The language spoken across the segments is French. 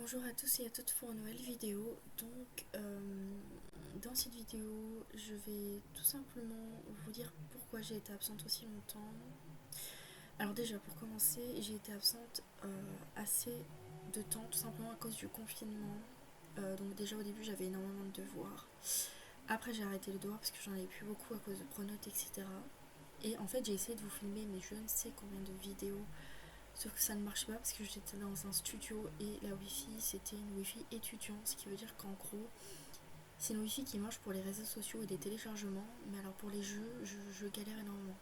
Bonjour à tous et à toutes pour une nouvelle vidéo. Dans cette vidéo, je vais tout simplement vous dire pourquoi j'ai été absente aussi longtemps. Alors déjà, pour commencer, j'ai été absente assez de temps, tout simplement à cause du confinement. Donc déjà au début, j'avais énormément de devoirs. Après, j'ai arrêté les devoirs parce que j'en avais plus beaucoup à cause de Pronote, etc. Et en fait, j'ai essayé de vous filmer, mais je ne sais combien de vidéos. Sauf que ça ne marche pas parce que j'étais dans un studio et la wifi c'était une wifi étudiant, ce qui veut dire qu'en gros c'est une wifi qui marche pour les réseaux sociaux et les téléchargements, mais alors pour les jeux je galère énormément.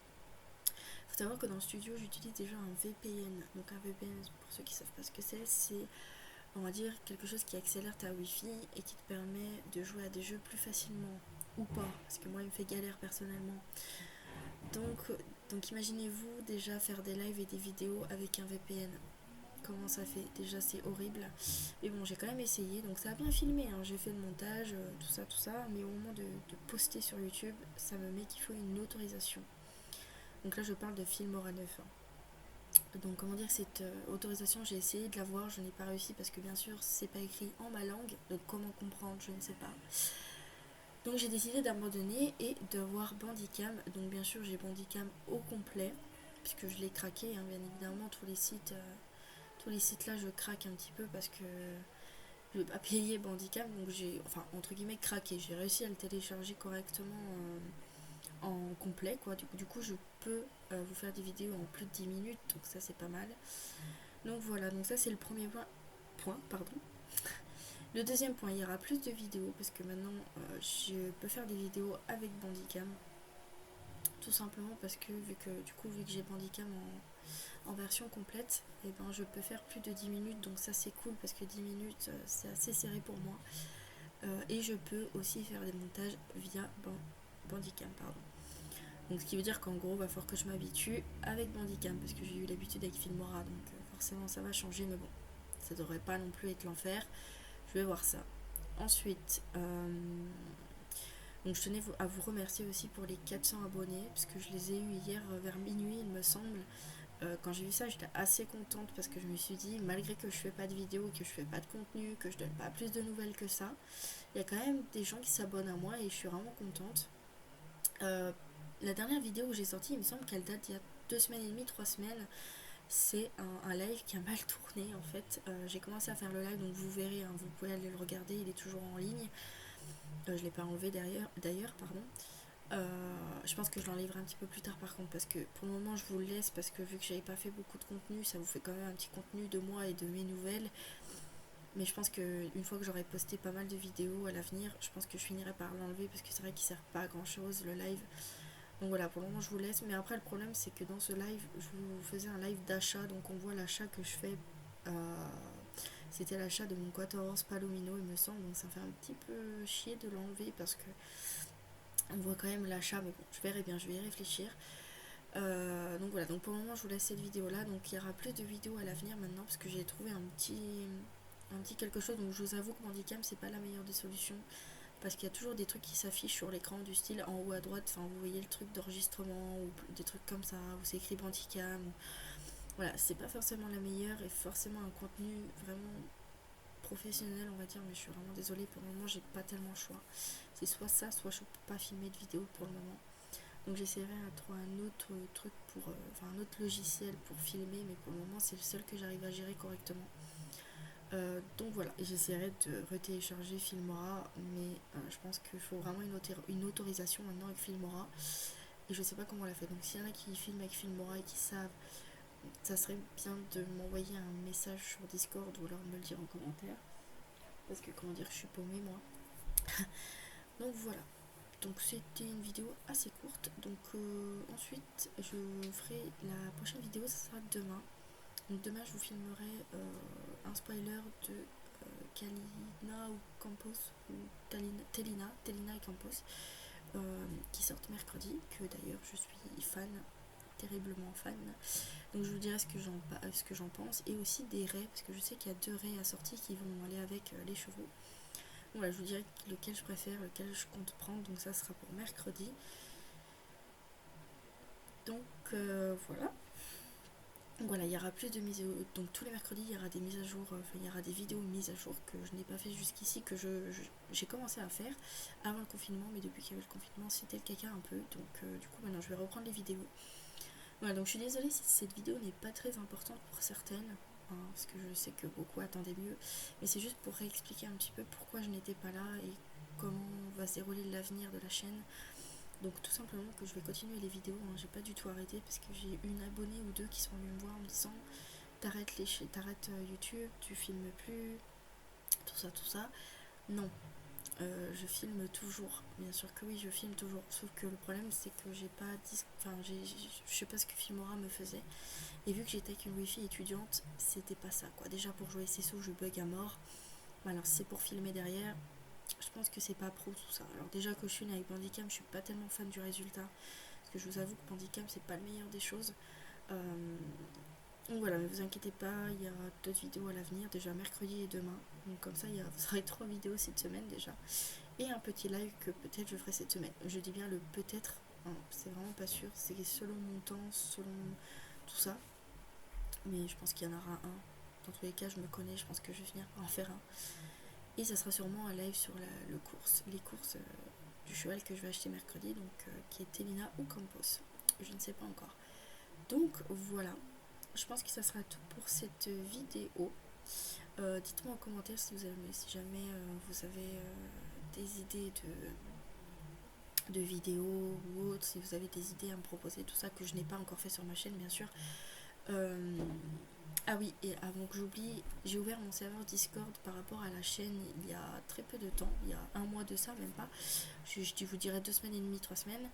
Faut savoir que dans le studio j'utilise déjà un VPN. Donc un VPN, pour ceux qui savent pas ce que c'est on va dire quelque chose qui accélère ta wifi et qui te permet de jouer à des jeux plus facilement ou pas, parce que moi il me fait galère personnellement. Donc, donc imaginez-vous déjà faire des lives et des vidéos avec un VPN. Comment ça fait? Déjà c'est horrible. Mais bon, j'ai quand même essayé, donc ça a bien filmé, hein. J'ai fait le montage, tout ça, mais au moment de poster sur YouTube, ça me met qu'il faut une autorisation. Donc là je parle de Filmora 9. Donc comment dire, cette autorisation, j'ai essayé de l'avoir, je n'ai pas réussi parce que bien sûr c'est pas écrit en ma langue, donc comment comprendre, je ne sais pas. Donc j'ai décidé d'abandonner et d'avoir Bandicam. Donc bien sûr j'ai Bandicam au complet, puisque je l'ai craqué, hein, bien évidemment, tous les sites là je craque un petit peu parce que je vais pas payer Bandicam, donc j'ai, enfin entre guillemets, craqué. J'ai réussi à le télécharger correctement en complet, quoi. Du coup je peux vous faire des vidéos en plus de 10 minutes, donc ça c'est pas mal. Donc voilà, donc ça c'est le premier point, pardon. Le deuxième point, il y aura plus de vidéos parce que maintenant je peux faire des vidéos avec Bandicam. Tout simplement parce que vu que j'ai Bandicam en version complète, et ben je peux faire plus de 10 minutes, donc ça c'est cool parce que 10 minutes c'est assez serré pour moi. Et je peux aussi faire des montages via Bandicam, pardon. Donc ce qui veut dire qu'en gros va falloir que je m'habitue avec Bandicam parce que j'ai eu l'habitude avec Filmora, donc forcément ça va changer, mais bon, ça devrait pas non plus être l'enfer. Je vais voir ça. Ensuite, donc je tenais à vous remercier aussi pour les 400 abonnés, parce que je les ai eus hier vers minuit, il me semble. Quand j'ai vu ça, j'étais assez contente parce que je me suis dit, malgré que je fais pas de vidéos, que je fais pas de contenu, que je donne pas plus de nouvelles que ça, il y a quand même des gens qui s'abonnent à moi et je suis vraiment contente. Euh, la dernière vidéo que j'ai sortie, il me semble qu'elle date d'il y a 2 semaines et demie, 3 semaines. C'est un live qui a mal tourné en fait. J'ai commencé à faire le live, donc vous verrez, hein, vous pouvez aller le regarder, il est toujours en ligne. Je l'ai pas enlevé d'ailleurs, pardon. Je pense que je l'enlèverai un petit peu plus tard par contre, parce que pour le moment je vous le laisse parce que vu que j'avais pas fait beaucoup de contenu, ça vous fait quand même un petit contenu de moi et de mes nouvelles. Mais je pense que une fois que j'aurai posté pas mal de vidéos à l'avenir, je pense que je finirai par l'enlever parce que c'est vrai qu'il sert pas à grand chose le live. Donc voilà, pour le moment je vous laisse. Mais après le problème c'est que dans ce live, je vous faisais un live d'achat, donc on voit l'achat que je fais. euh, C'était l'achat de mon Quatorze Palomino il me semble, donc ça fait un petit peu chier de l'enlever parce que on voit quand même l'achat, mais bon, je verrai bien, je vais y réfléchir. Donc voilà, donc pour le moment je vous laisse cette vidéo là, donc il y aura plus de vidéos à l'avenir maintenant parce que j'ai trouvé un petit quelque chose. Donc je vous avoue que Bandicam c'est pas la meilleure des solutions parce qu'il y a toujours des trucs qui s'affichent sur l'écran du style en haut à droite, enfin vous voyez le truc d'enregistrement ou des trucs comme ça où c'est écrit Bandicam. Voilà, c'est pas forcément la meilleure et forcément un contenu vraiment professionnel on va dire, mais je suis vraiment désolée, pour le moment j'ai pas tellement le choix. C'est soit ça, soit je peux pas filmer de vidéo pour le moment. Donc j'essaierai de trouver un autre truc pour, enfin un autre logiciel pour filmer, mais pour le moment c'est le seul que j'arrive à gérer correctement. Donc voilà, j'essaierai de retélécharger Filmora, mais je pense qu'il faut vraiment une autorisation maintenant avec Filmora. Et je sais pas comment on l'a fait. Donc s'il y en a qui filment avec Filmora et qui savent, ça serait bien de m'envoyer un message sur Discord ou alors me le dire en commentaire. Parce que comment dire, je suis paumée moi. Donc voilà. Donc c'était une vidéo assez courte. Donc ensuite je ferai la prochaine vidéo, ça sera demain. Donc demain je vous filmerai un spoiler de Kalina ou Campos ou Telina et Campos qui sortent mercredi, que d'ailleurs je suis fan, terriblement fan. Donc je vous dirai ce que j'en pense et aussi des raies parce que je sais qu'il y a 2 raies assorties qui vont aller avec les chevaux. Voilà, je vous dirai lequel je préfère, lequel je compte prendre, donc ça sera pour mercredi. Donc voilà. Donc voilà, il y aura plus de mises à jour. Donc tous les mercredis, il y aura des mises à jour, enfin il y aura des vidéos mises à jour que je n'ai pas fait jusqu'ici, que j'ai commencé à faire avant le confinement, mais depuis qu'il y avait le confinement, c'était le caca un peu. Donc du coup, maintenant je vais reprendre les vidéos. Voilà, donc je suis désolée si cette vidéo n'est pas très importante pour certaines, hein, parce que je sais que beaucoup attendaient mieux, mais c'est juste pour réexpliquer un petit peu pourquoi je n'étais pas là et comment va se dérouler l'avenir de la chaîne. Donc tout simplement que je vais continuer les vidéos, hein, j'ai pas du tout arrêté parce que j'ai une abonnée ou deux qui sont venus me voir en me disant t'arrêtes YouTube, tu filmes plus, tout ça. Non, je filme toujours, bien sûr que oui, je filme toujours. Sauf que le problème, c'est que j'ai pas. Enfin, je sais pas ce que Filmora me faisait. Et vu que j'étais avec une wifi étudiante, c'était pas ça quoi. Déjà pour jouer CSO, je bug à mort. Alors, si c'est pour filmer derrière, je pense que c'est pas pro tout ça. Alors, déjà que je suis avec Bandicam, je suis pas tellement fan du résultat. Parce que je vous avoue que Bandicam, c'est pas le meilleur des choses. Euh, donc voilà, mais vous inquiétez pas, il y aura d'autres vidéos à l'avenir, déjà mercredi et demain. Donc comme ça, vous aurez 3 vidéos cette semaine déjà. Et un petit live que peut-être je ferai cette semaine. Je dis bien le peut-être, hein, c'est vraiment pas sûr, c'est selon mon temps, selon tout ça. Mais je pense qu'il y en aura un. Dans tous les cas, je me connais, je pense que je vais finir par en faire un. Et ça sera sûrement un live sur les courses du cheval que je vais acheter mercredi, donc qui est Télina ou Campos. Je ne sais pas encore. Donc voilà, je pense que ça sera tout pour cette vidéo. Dites-moi en commentaire si jamais vous avez des idées de vidéos ou autres, si vous avez des idées à me proposer, tout ça que je n'ai pas encore fait sur ma chaîne, bien sûr. Euh, ah oui, et avant que j'oublie, j'ai ouvert mon serveur Discord par rapport à la chaîne il y a très peu de temps, il y a un mois de ça, même pas. Je vous dirais 2 semaines et demie, 3 semaines.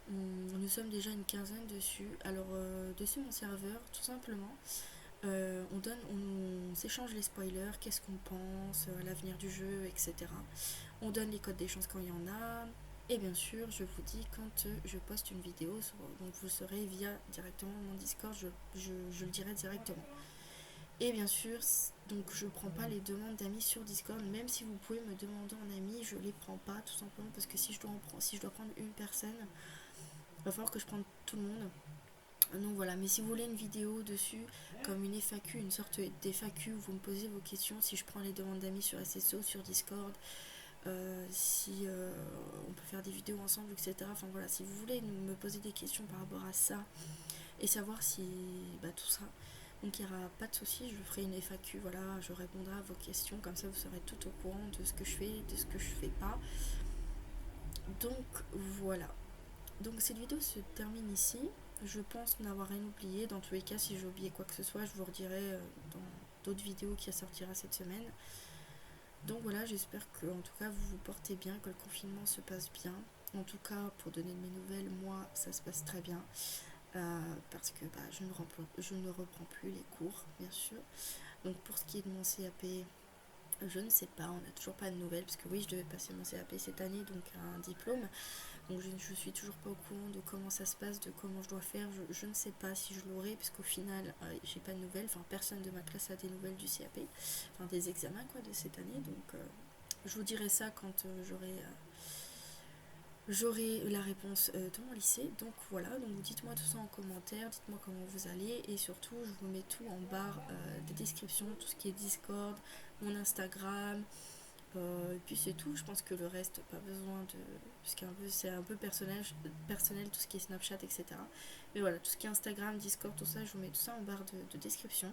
Nous sommes déjà une quinzaine dessus. Alors, dessus mon serveur, tout simplement, on s'échange les spoilers, qu'est-ce qu'on pense, à l'avenir du jeu, etc. On donne les codes des chances quand il y en a. Et bien sûr, je vous dis quand je poste une vidéo, donc vous le saurez via directement mon Discord, je le dirai directement. Et bien sûr, donc je prends pas les demandes d'amis sur Discord, même si vous pouvez me demander en ami, je les prends pas tout simplement parce que si je dois prendre une personne, il va falloir que je prenne tout le monde. Donc voilà, mais si vous voulez une vidéo dessus, comme une FAQ, une sorte d'FAQ où vous me posez vos questions, si je prends les demandes d'amis sur SSO, sur Discord, si on peut faire des vidéos ensemble, etc. Enfin voilà, si vous voulez me poser des questions par rapport à ça et savoir si tout ça, donc il n'y aura pas de souci, je ferai une FAQ, voilà, je répondrai à vos questions, comme ça vous serez tout au courant de ce que je fais, de ce que je fais pas. Donc voilà. Donc cette vidéo se termine ici. Je pense n'avoir rien oublié. Dans tous les cas, si j'ai oublié quoi que ce soit, je vous redirai dans d'autres vidéos qui sortira cette semaine. Donc voilà, j'espère que en tout cas vous vous portez bien, que le confinement se passe bien. En tout cas, pour donner de mes nouvelles, moi ça se passe très bien. Parce que je ne reprends plus les cours, bien sûr. Donc pour ce qui est de mon CAP, je ne sais pas, on n'a toujours pas de nouvelles, parce que oui, je devais passer mon CAP cette année, donc un diplôme. Donc je suis toujours pas au courant de comment ça se passe, de comment je dois faire. Je ne sais pas si je l'aurai, puisqu'au final, j'ai pas de nouvelles. Enfin, personne de ma classe a des nouvelles du CAP, enfin des examens quoi de cette année. Donc je vous dirai ça quand j'aurai la réponse de mon lycée. Donc voilà, donc dites-moi tout ça en commentaire, dites-moi comment vous allez et surtout je vous mets tout en barre de description, tout ce qui est Discord, mon Instagram, et puis c'est tout. Je pense que le reste, pas besoin de. C'est un peu personnel, tout ce qui est Snapchat, etc. Mais voilà, tout ce qui est Instagram, Discord, tout ça, je vous mets tout ça en barre de description.